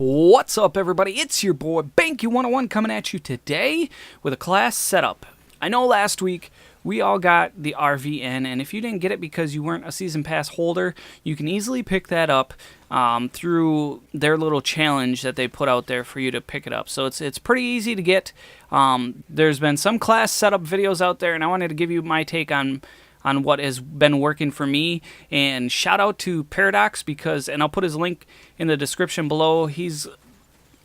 What's up, everybody? It's your boy Banky101 coming at you today with a class setup. I know last week we all got the RVN, and if you didn't get it because you weren't a season pass holder, you can easily pick that up through their little challenge that they put out there for you to pick it up. So it's pretty easy to get. There's been some class setup videos out there, and I wanted to give you my take on what has been working for me. And shout out to Paradox, because, and I'll put his link in the description below, he's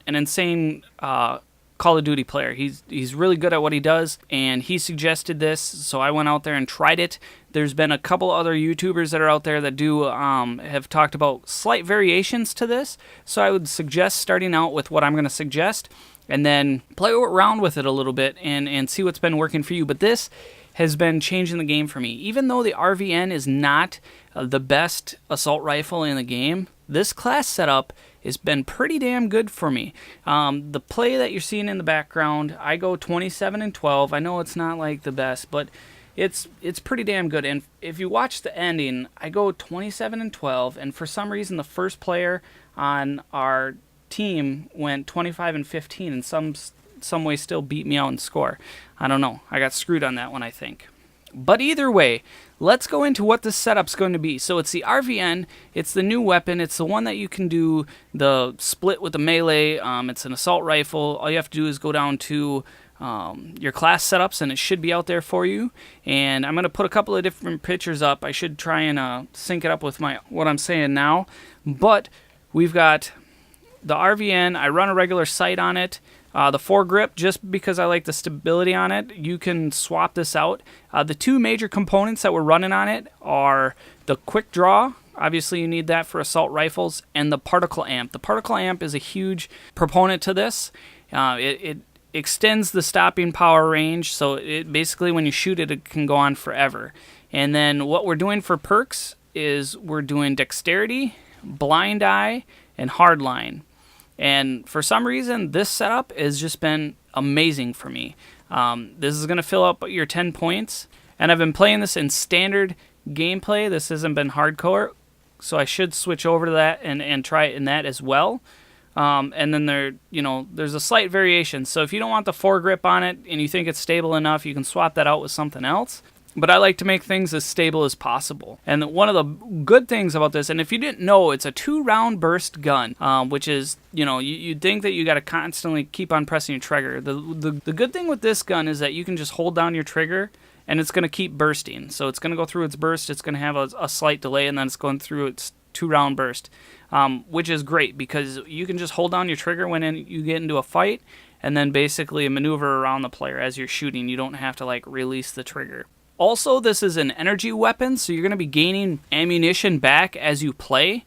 an insane Call of Duty player. He's really good at what he does, and he suggested this, so I went out there and tried it. There's been a couple other YouTubers that are out there that do have talked about slight variations to this, so I would suggest starting out with what I'm going to suggest, and then play around with it a little bit and see what's been working for you. But this has been changing the game for me. Even though the RVN is not the best assault rifle in the game, this class setup has been pretty damn good for me. The play that you're seeing in the background, I go 27 and 12. I know it's not like the best, but it's pretty damn good. And if you watch the ending, I go 27 and 12, and for some reason the first player on our team went 25 and 15, and some way still beat me out in score. I don't know. I got screwed on that one, I think. But either way, let's go into what this setup's going to be. So it's the RVN. It's the new weapon. It's the one that you can do the split with the melee. It's an assault rifle. All you have to do is go down to your class setups, and it should be out there for you. And I'm going to put a couple of different pictures up. I should try and sync it up with what I'm saying now. But we've got the RVN. I run a regular sight on it. The foregrip, just because I like the stability on it, you can swap this out. The two major components that we're running on it are the quick draw. Obviously, you need that for assault rifles, and the particle amp. The particle amp is a huge proponent to this. It extends the stopping power range, so it basically, when you shoot it, it can go on forever. And then what we're doing for perks is we're doing dexterity, blind eye, and hardline. And for some reason, this setup has just been amazing for me. This is going to fill up your 10 points. And I've been playing this in standard gameplay. This hasn't been hardcore. So I should switch over to that and try it in that as well. And then there's a slight variation. So if you don't want the foregrip on it and you think it's stable enough, you can swap that out with something else. But I like to make things as stable as possible. And one of the good things about this, and if you didn't know, it's a 2-round burst gun, which is, you'd think that you got to constantly keep on pressing your trigger. The good thing with this gun is that you can just hold down your trigger, and it's going to keep bursting. So it's going to go through its burst, it's going to have a slight delay, and then it's going through its 2-round burst, which is great because you can just hold down your trigger when you get into a fight, and then basically maneuver around the player as you're shooting. You don't have to release the trigger. Also, this is an energy weapon, so you're going to be gaining ammunition back as you play,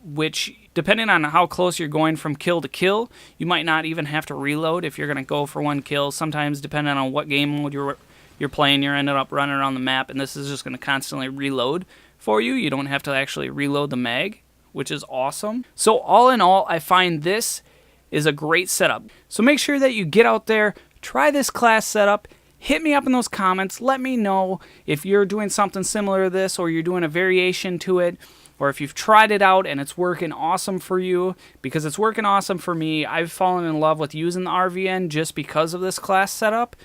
which, depending on how close you're going from kill to kill, you might not even have to reload if you're going to go for one kill. Sometimes, depending on what game mode you're playing, you're ended up running around the map, and this is just going to constantly reload for you. You don't have to actually reload the mag, which is awesome. So all in all, I find this is a great setup. So make sure that you get out there, try this class setup. Hit me up in those comments. Let me know if you're doing something similar to this, or you're doing a variation to it, or if you've tried it out and it's working awesome for you, because it's working awesome for me. I've fallen in love with using the RVN just because of this class setup.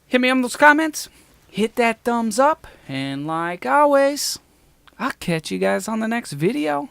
Hit me up in those comments. Hit that thumbs up. And like always, I'll catch you guys on the next video.